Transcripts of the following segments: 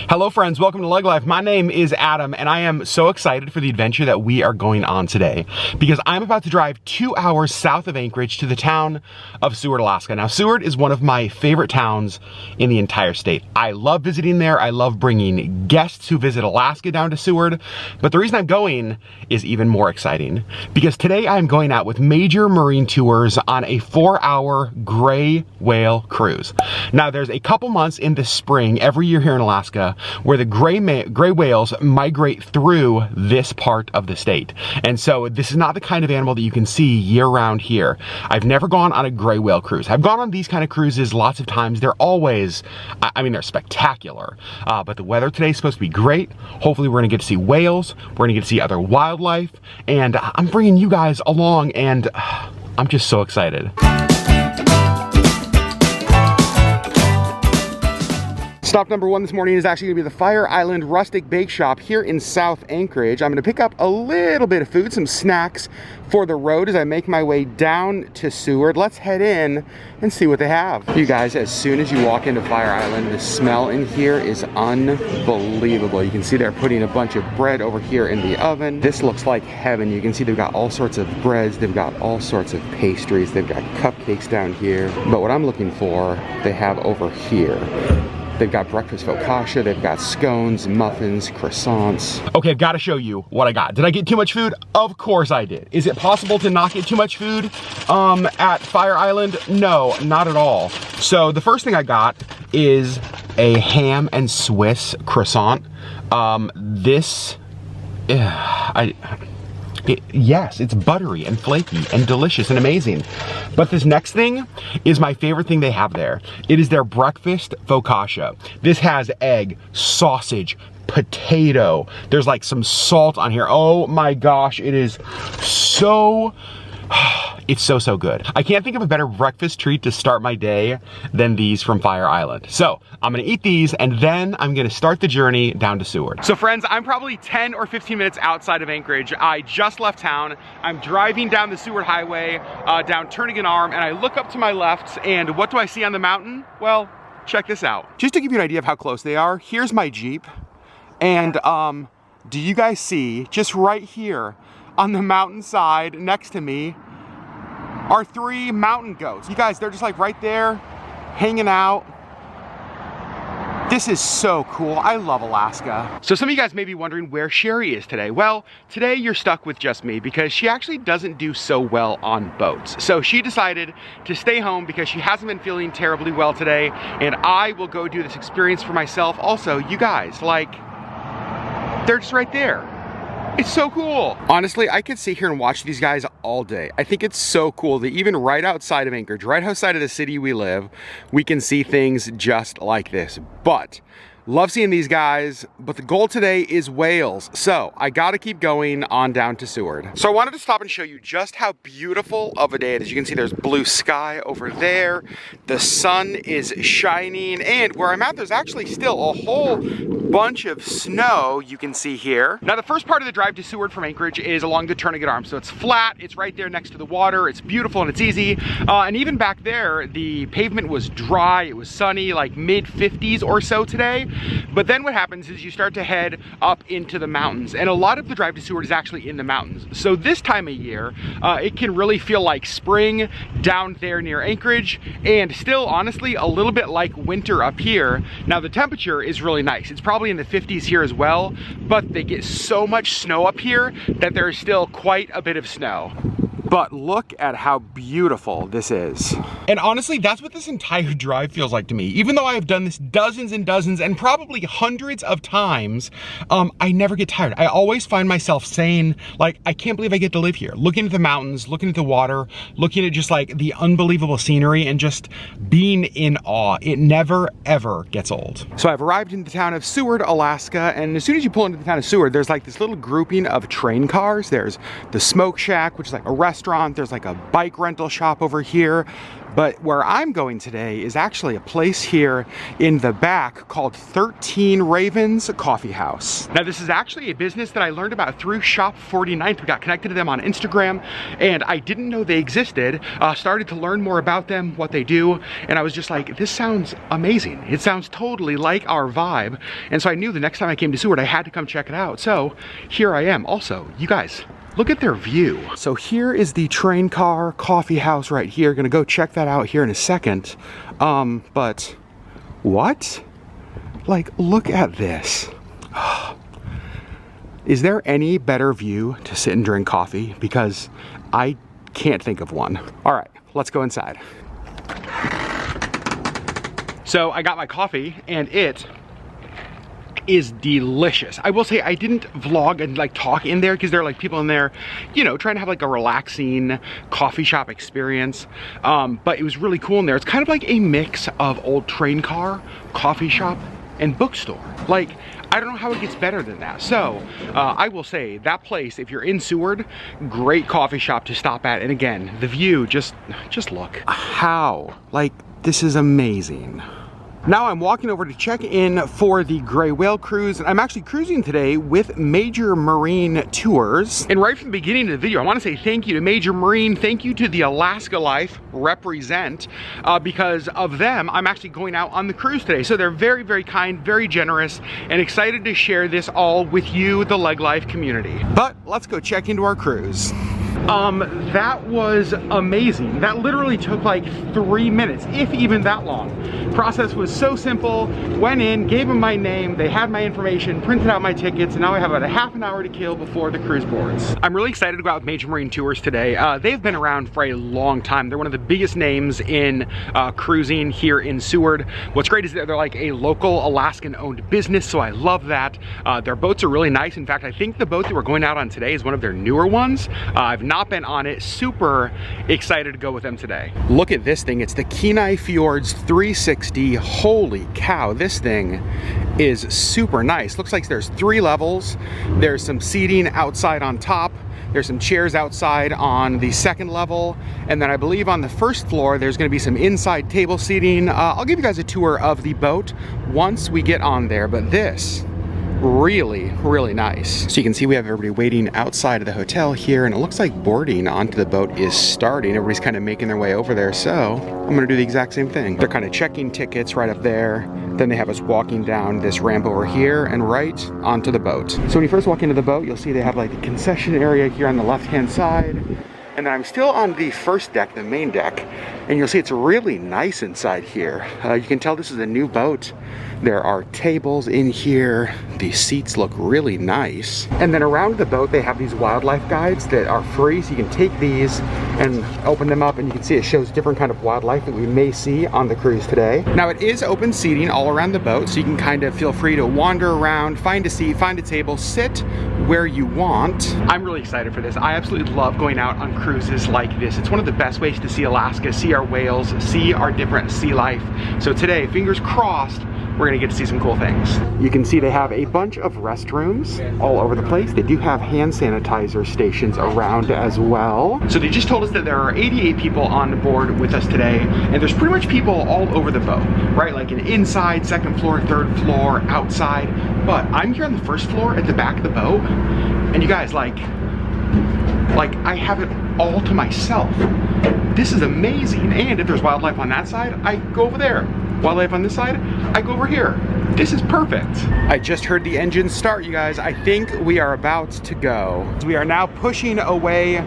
Hello friends, welcome to LeggLife. My name is Adam and I am so excited for the adventure that we are going on today because I'm about to drive 2 hours south of Anchorage to the town of Seward, Alaska. Now Seward is one of my favorite towns in the entire state. I love visiting there. I love bringing guests who visit Alaska down to Seward. But the reason I'm going is even more exciting because today I'm going out with Major Marine Tours on a 4-hour gray whale cruise. Now there's a couple months in the spring every year here in Alaska where the gray whales migrate through this part of the state. And so this is not the kind of animal that you can see year-round here. I've never gone on a gray whale cruise. I've gone on these kind of cruises lots of times. They're always, I mean, they're spectacular. But the weather today is supposed to be great. Hopefully we're gonna get to see whales. We're gonna get to see other wildlife. And I'm bringing you guys along and I'm just so excited. Stop number one this morning is actually gonna be the Fire Island Rustic Bake Shop here in South Anchorage. I'm gonna pick up a little bit of food, some snacks for the road as I make my way down to Seward. Let's head in and see what they have. You guys, as soon as you walk into Fire Island, the smell in here is unbelievable. You can see they're putting a bunch of bread over here in the oven. This looks like heaven. You can see they've got all sorts of breads. They've got all sorts of pastries. They've got cupcakes down here. But what I'm looking for, they have over here. They've got breakfast focaccia, they've got scones, muffins, croissants. Okay, I've got to show you what I got. Did I get too much food? Of course I did. Is it possible to not get too much food at Fire Island? No, not at all. So the first thing I got is a ham and Swiss croissant. Yes, it's buttery and flaky and delicious and amazing. But this next thing is my favorite thing they have there. It is their breakfast focaccia. This has egg, sausage, potato. There's like some salt on here. Oh my gosh, it is so... It's so good. I can't think of a better breakfast treat to start my day than these from Fire Island. So I'm gonna eat these and then I'm gonna start the journey down to Seward. So friends, I'm probably 10 or 15 minutes outside of Anchorage. I just left town. I'm driving down the Seward Highway, down Turnagain Arm, and I look up to my left and what do I see on the mountain? Well, check this out. Just to give you an idea of how close they are, here's my Jeep. And do you guys see, just right here on the mountainside next to me, are 3 mountain goats. You guys, they're just like right there, hanging out. This is so cool. I love Alaska. So some of you guys may be wondering where Sherry is today. Well, today you're stuck with just me because she actually doesn't do so well on boats. So she decided to stay home because she hasn't been feeling terribly well today, and I will go do this experience for myself. Also, you guys, like, they're just right there. It's so cool. Honestly, I could sit here and watch these guys all day. I think it's so cool that even right outside of Anchorage, right outside of the city we live, we can see things just like this. But love seeing these guys, but the goal today is whales. So I gotta keep going on down to Seward. So I wanted to stop and show you just how beautiful of a day it is. You can see there's blue sky over there. The sun is shining, and where I'm at, there's actually still a whole bunch of snow you can see here. Now the first part of the drive to Seward from Anchorage is along the Turnagain Arm. So it's flat, it's right there next to the water, it's beautiful and it's easy. And even back there, the pavement was dry, it was sunny, like mid-50s or so today. But then what happens is you start to head up into the mountains, and a lot of the drive to Seward is actually in the mountains. So this time of year, it can really feel like spring down there near Anchorage, and still honestly a little bit like winter up here. Now the temperature is really nice. It's probably in the 50s here as well, but they get so much snow up here that there is still quite a bit of snow. But look at how beautiful this is. And honestly, that's what this entire drive feels like to me. Even though I have done this dozens and dozens and probably hundreds of times, I never get tired. I always find myself saying, like, I can't believe I get to live here. Looking at the mountains, looking at the water, looking at just like the unbelievable scenery and just being in awe. It never, ever gets old. So I've arrived in the town of Seward, Alaska, and as soon as you pull into the town of Seward, there's like this little grouping of train cars. There's the Smoke Shack, which is like a restaurant. restaurant. There's like a bike rental shop over here. But where I'm going today is actually a place here in the back called 13 Ravens Coffee House. Now this is actually a business that I learned about through Shop 49th. We got connected to them on Instagram and I didn't know they existed. Started to learn more about them, what they do, and I was just like, this sounds amazing. It sounds totally like our vibe. And so I knew the next time I came to Seward, I had to come check it out. So here I am. Also, you guys, look at their view. So here is the train car coffee house right here. Gonna go check that out here in a second. But what? Like, look at this. Is there any better view to sit and drink coffee? Because I can't think of one. All right, let's go inside. So I got my coffee and it is delicious. I will say I didn't vlog and like talk in there because there are like people in there, you know, trying to have like a relaxing coffee shop experience. But it was really cool in there. It's kind of like a mix of old train car, coffee shop, and bookstore. Like, I don't know how it gets better than that. So I will say that place, if you're in Seward, great coffee shop to stop at. And again, the view, just look. How? Like, this is amazing. Now I'm walking over to check in for the gray whale cruise, and I'm actually cruising today with Major Marine Tours. And right from the beginning of the video, I want to say thank you to Major Marine, thank you to the LeggLife represent, because of them, I'm actually going out on the cruise today. So they're very, very kind, very generous, and excited to share this all with you, the LeggLife community. But let's go check into our cruise. That was amazing. That literally took like 3 minutes, if even that long. Process was so simple. Went in, gave them my name, they had my information, printed out my tickets, and now I have about a half an hour to kill before the cruise boards. I'm really excited to go out with Major Marine Tours today. They've been around for a long time. They're one of the biggest names in cruising here in Seward. What's great is that they're like a local Alaskan-owned business, so I love that. Their boats are really nice. In fact, I think the boat that we're going out on today is one of their newer ones. I've not been on it. Super excited to go with them today. Look at this thing. It's the Kenai Fjords 360. Holy cow, this thing is super nice. Looks like there's 3 levels. There's some seating outside on top. There's some chairs outside on the 2nd level. And then I believe on the 1st floor, there's gonna be some inside table seating. I'll give you guys a tour of the boat once we get on there, but this, really, really nice. So you can see we have everybody waiting outside of the hotel here, and it looks like boarding onto the boat is starting. Everybody's kind of making their way over there, so I'm gonna do the exact same thing. They're kind of checking tickets right up there. Then they have us walking down this ramp over here and right onto the boat. So when you first walk into the boat, you'll see they have like the concession area here on the left-hand side. And then I'm still on the 1st deck, the main deck, and you'll see it's really nice inside here. You can tell this is a new boat. There are tables in here. The seats look really nice. And then around the boat, they have these wildlife guides that are free, so you can take these and open them up, and you can see it shows different kind of wildlife that we may see on the cruise today. Now it is open seating all around the boat, so you can kind of feel free to wander around, find a seat, find a table, sit where you want. I'm really excited for this. I absolutely love going out on cruises like this. It's one of the best ways to see Alaska, see our whales, see our different sea life. So today, fingers crossed, we're gonna get to see some cool things. You can see they have a bunch of restrooms all over the place. They do have hand sanitizer stations around as well. So they just told us that there are 88 people on board with us today, and there's pretty much people all over the boat, right? Like an inside, 2nd floor, 3rd floor, outside. But I'm here on the 1st floor at the back of the boat, and you guys, like I have it all to myself. This is amazing. And if there's wildlife on that side, I go over there. Wildlife on this side, I go over here. This is perfect. I just heard the engine start, you guys. I think we are about to go. We are now pushing away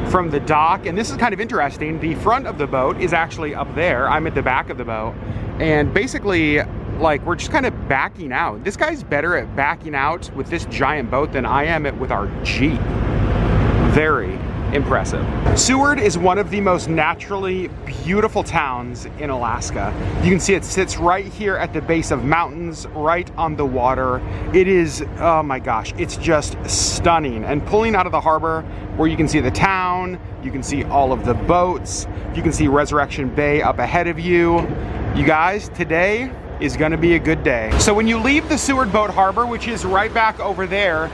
from the dock, and this is kind of interesting. The front of the boat is actually up there. I'm at the back of the boat, and basically, like, we're just kind of backing out. This guy's better at backing out with this giant boat than I am with our Jeep. Very impressive. Seward is one of the most naturally beautiful towns in Alaska. You can see it sits right here at the base of mountains, right on the water. It is, oh my gosh, it's just stunning. And pulling out of the harbor, where you can see the town, you can see all of the boats, you can see Resurrection Bay up ahead of you. You guys, today is gonna be a good day. So when you leave the Seward Boat Harbor, which is right back over there,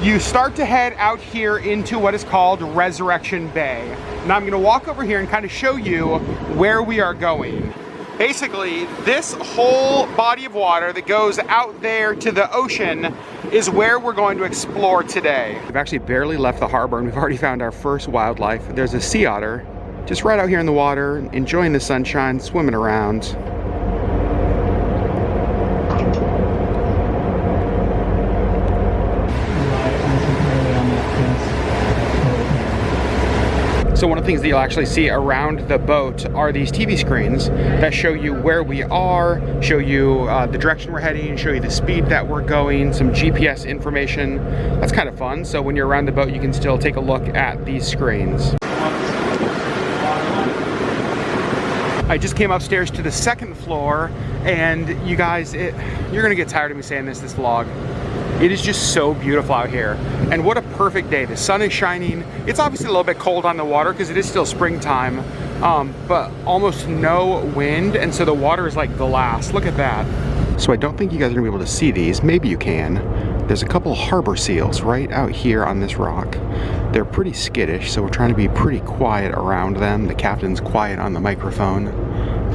you start to head out here into what is called Resurrection Bay. Now I'm gonna walk over here and kind of show you where we are going. Basically, this whole body of water that goes out there to the ocean is where we're going to explore today. We've actually barely left the harbor and we've already found our first wildlife. There's a sea otter just right out here in the water, enjoying the sunshine, swimming around. So one of the things that you'll actually see around the boat are these TV screens that show you where we are, show you the direction we're heading, show you the speed that we're going, some GPS information. That's kind of fun. So when you're around the boat, you can still take a look at these screens. I just came upstairs to the second floor, and you guys, you're gonna get tired of me saying this vlog. It is just so beautiful out here. And what a perfect day. The sun is shining. It's obviously a little bit cold on the water because it is still springtime, but almost no wind. And so the water is like glass. Look at that. So I don't think you guys are gonna be able to see these. Maybe you can. There's a couple harbor seals right out here on this rock. They're pretty skittish, so we're trying to be pretty quiet around them. The captain's quiet on the microphone,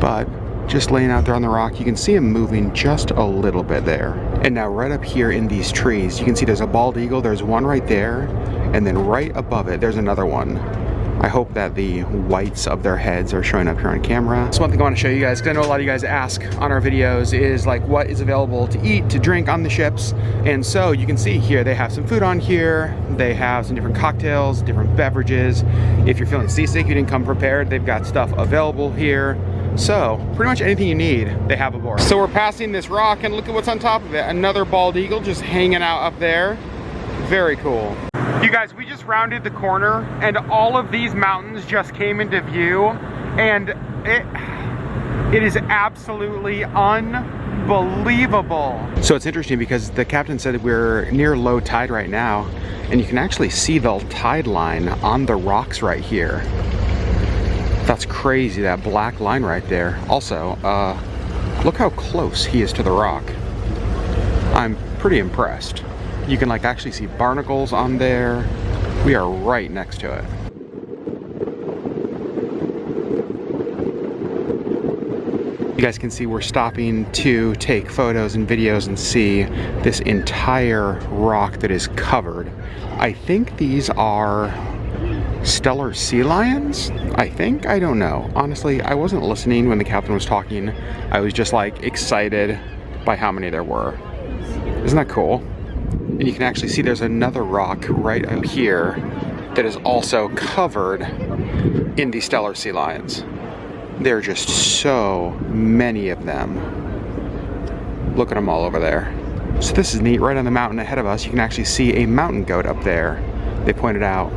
but just laying out there on the rock, you can see him moving just a little bit there. And now right up here in these trees, you can see there's a bald eagle. There's one right there, and then right above it, there's another one. I hope that the whites of their heads are showing up here on camera. So one thing I want to show you guys, because I know a lot of you guys ask on our videos, is like what is available to eat, to drink on the ships. And so you can see here, they have some food on here. They have some different cocktails, different beverages. If you're feeling seasick, you didn't come prepared, they've got stuff available here. So pretty much anything you need, they have aboard. So we're passing this rock and look at what's on top of it. Another bald eagle just hanging out up there. Very cool. You guys, we just rounded the corner and all of these mountains just came into view, and it is absolutely unbelievable. So it's interesting because the captain said that we're near low tide right now, and you can actually see the tide line on the rocks right here. That's crazy, that black line right there. Also, look how close he is to the rock. I'm pretty impressed. You can like actually see barnacles on there. We are right next to it. You guys can see we're stopping to take photos and videos and see this entire rock that is covered. I think these are stellar sea lions, I think. I don't know. Honestly, I wasn't listening when the captain was talking. I was just like excited by how many there were. Isn't that cool? And you can actually see there's another rock right up here that is also covered in these stellar sea lions. There are just so many of them. Look at them all over there. So this is neat. Right on the mountain ahead of us, you can actually see a mountain goat up there. They pointed out.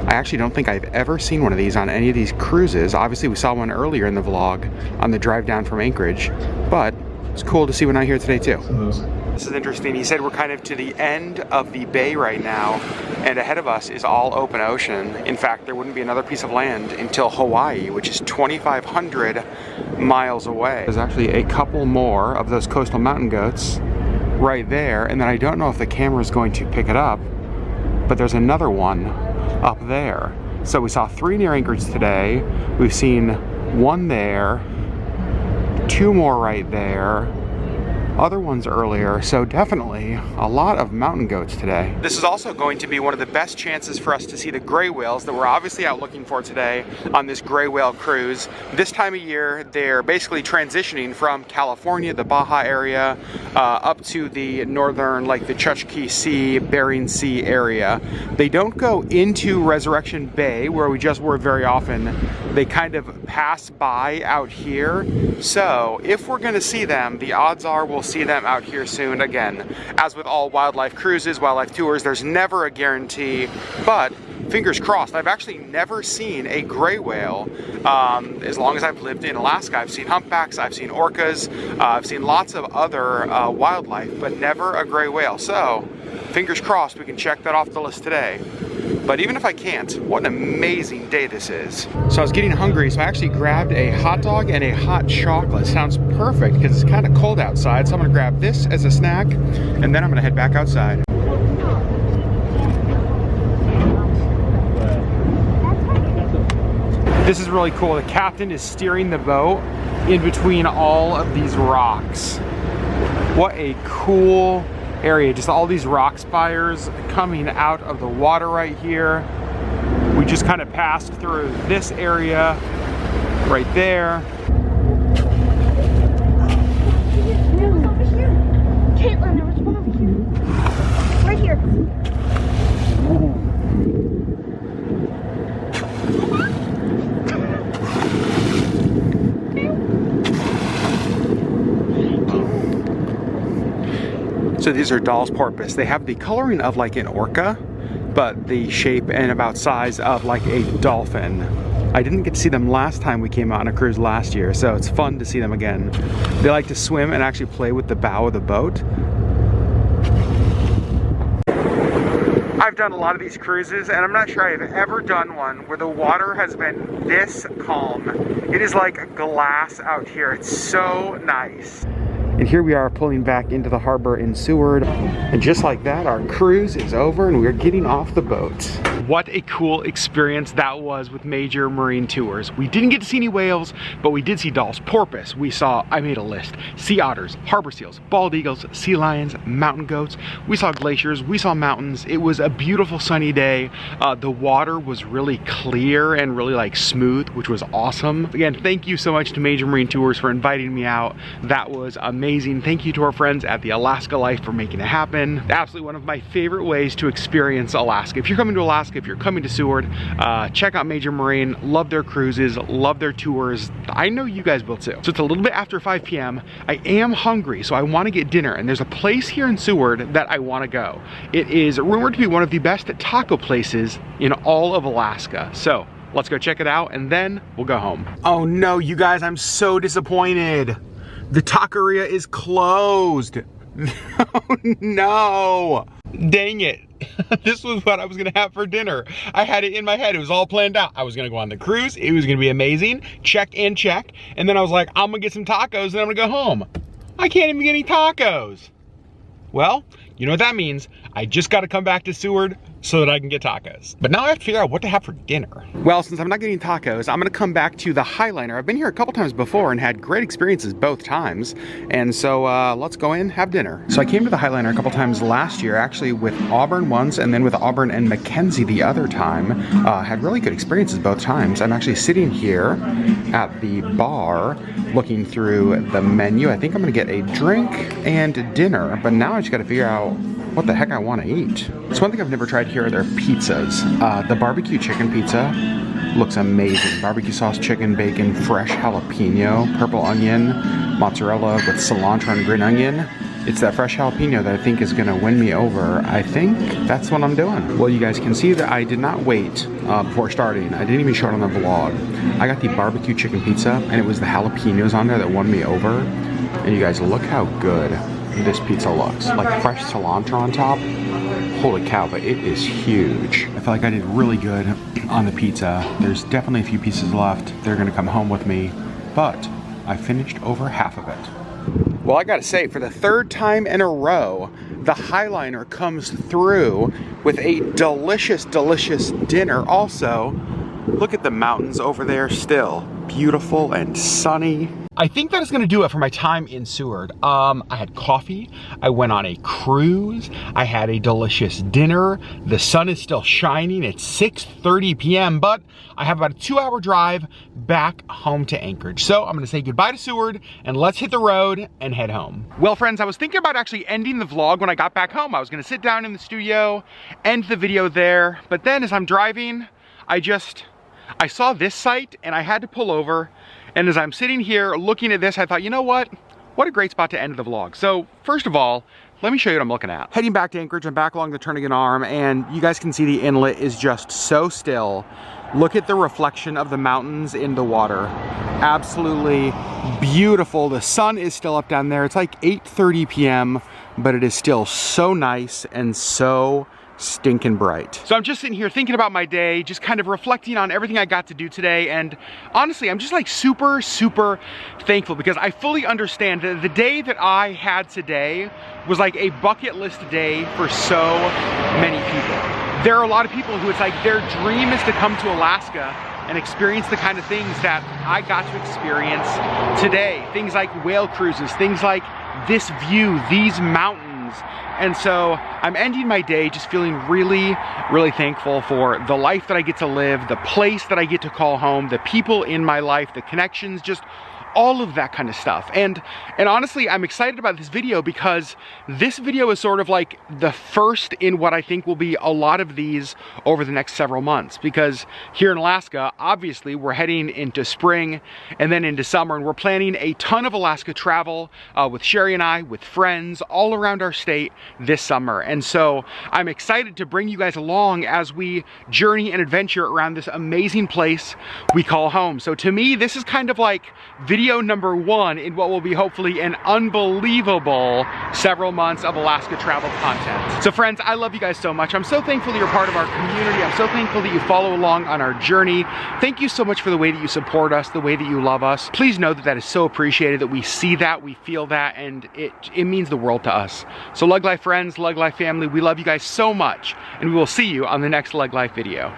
I actually don't think I've ever seen one of these on any of these cruises. Obviously, we saw one earlier in the vlog on the drive down from Anchorage, but it's cool to see one out here today too. This is interesting. He said we're kind of to the end of the bay right now, and ahead of us is all open ocean. In fact, there wouldn't be another piece of land until Hawaii, which is 2,500 miles away. There's actually a couple more of those coastal mountain goats right there, and then I don't know if the camera is going to pick it up, but there's another one up there. So we saw 3 near Anchorage today. We've seen 1 there, 2 more right there, other ones earlier, so definitely a lot of mountain goats today. This is also going to be one of the best chances for us to see the gray whales that we're obviously out looking for today on this gray whale cruise. This time of year, they're basically transitioning from California, the Baja area, up to the northern, like the Chukchi Sea, Bering Sea area. They don't go into Resurrection Bay, where we just were very often. They kind of pass by out here. So if we're gonna see them, the odds are we'll see them out here soon. Again, as with all wildlife cruises, wildlife tours, there's never a guarantee, but fingers crossed. I've actually never seen a gray whale as long as I've lived in Alaska. I've seen humpbacks, I've seen orcas, I've seen lots of other wildlife, but never a gray whale. So fingers crossed we can check that off the list today. But even if I can't, what an amazing day this is. So I was getting hungry, so I actually grabbed a hot dog and a hot chocolate. Sounds perfect because it's kind of cold outside, so I'm gonna grab this as a snack, and then I'm gonna head back outside. This is really cool. The captain is steering the boat in between all of these rocks. What a cool area. Just all these rock spires coming out of the water right here. We just kind of passed through this area right there. There was over here. Caitlin, there was one over here. Right here. So these are Dall's porpoise. They have the coloring of like an orca, but the shape and about size of like a dolphin. I didn't get to see them last time we came out on a cruise last year, so it's fun to see them again. They like to swim and actually play with the bow of the boat. I've done a lot of these cruises, and I'm not sure I've ever done one where the water has been this calm. It is like glass out here. It's so nice. And here we are pulling back into the harbor in Seward. And just like that, our cruise is over and we're getting off the boat. What a cool experience that was with Major Marine Tours. We didn't get to see any whales, but we did see Dall's porpoise. We saw, I made a list, sea otters, harbor seals, bald eagles, sea lions, mountain goats. We saw glaciers, we saw mountains. It was a beautiful sunny day. The water was really clear and really like smooth, which was awesome. Again, thank you so much to Major Marine Tours for inviting me out. That was amazing. Thank you to our friends at the LeggLife for making it happen. Absolutely one of my favorite ways to experience Alaska. If you're coming to Alaska, if you're coming to Seward, check out Major Marine. Love their cruises, love their tours. I know you guys will too. So it's a little bit after 5 p.m. I am hungry, so I want to get dinner, and there's a place here in Seward that I want to go. It is rumored to be one of the best taco places in all of Alaska. So let's go check it out, and then we'll go home. Oh no, you guys, I'm so disappointed. The taqueria is closed. Oh no. Dang it. This was what I was gonna have for dinner. I had it in my head, it was all planned out. I was gonna go on the cruise, it was gonna be amazing, check in, check, and then I was like, I'm gonna get some tacos and I'm gonna go home. I can't even get any tacos. Well, you know what that means. I just gotta come back to Seward so that I can get tacos. But now I have to figure out what to have for dinner. Well, since I'm not getting tacos, I'm gonna come back to the Highliner. I've been here a couple times before and had great experiences both times. And so let's go in, have dinner. So I came to the Highliner a couple times last year, actually with Auburn once and then with Auburn and Mackenzie the other time. Had really good experiences both times. I'm actually sitting here at the bar looking through the menu. I think I'm gonna get a drink and dinner, but now I just gotta figure out what the heck I want to eat. So one thing I've never tried here are their pizzas. The barbecue chicken pizza looks amazing. Barbecue sauce, chicken, bacon, fresh jalapeno, purple onion, mozzarella with cilantro and green onion. It's that fresh jalapeno that I think is gonna win me over. I think that's what I'm doing. Well, you guys can see that I did not wait before starting. I didn't even show it on the vlog. I got the barbecue chicken pizza and it was the jalapenos on there that won me over. And you guys, look how good this pizza looks. Like fresh cilantro on top. Holy cow, but it is huge. I feel like I did really good on the pizza. There's definitely a few pieces left. They're gonna come home with me, but I finished over half of it. Well, I gotta say, for the third time in a row, the Highliner comes through with a delicious, delicious dinner. Also, look at the mountains over there still. Beautiful and sunny. I think that is gonna do it for my time in Seward. I had coffee, I went on a cruise, I had a delicious dinner, the sun is still shining, it's 6:30 p.m., but I have about a 2-hour drive back home to Anchorage. So I'm gonna say goodbye to Seward and let's hit the road and head home. Well friends, I was thinking about actually ending the vlog when I got back home. I was gonna sit down in the studio, end the video there, but then as I'm driving, I saw this site and I had to pull over. And as I'm sitting here looking at this, I thought, you know what? What a great spot to end the vlog. So first of all, let me show you what I'm looking at. Heading back to Anchorage, I'm back along the Turnagain Arm, and you guys can see the inlet is just so still. Look at the reflection of the mountains in the water. Absolutely beautiful. The sun is still up down there. It's like 8:30 p.m., but it is still so nice and so stinking bright. So I'm just sitting here thinking about my day, just kind of reflecting on everything I got to do today, and honestly, I'm just like super, super thankful because I fully understand that the day that I had today was like a bucket list day for so many people. There are a lot of people who it's like their dream is to come to Alaska and experience the kind of things that I got to experience today. Things like whale cruises, things like this view, these mountains. And so I'm ending my day just feeling really, really thankful for the life that I get to live, the place that I get to call home, the people in my life, the connections, just all of that kind of stuff. And honestly, I'm excited about this video because this video is sort of like the first in what I think will be a lot of these over the next several months, because here in Alaska, obviously we're heading into spring and then into summer, and we're planning a ton of Alaska travel with Sherry and I, with friends all around our state this summer. And so I'm excited to bring you guys along as we journey and adventure around this amazing place we call home. So to me, this is kind of like video number one in what will be hopefully an unbelievable several months of Alaska travel content. So friends, I love you guys so much. I'm so thankful that you're part of our community. I'm so thankful that you follow along on our journey. Thank you so much for the way that you support us, the way that you love us. Please know that that is so appreciated, that we see that, we feel that, and it means the world to us. So LeggLife friends, LeggLife family, we love you guys so much, and we will see you on the next LeggLife video.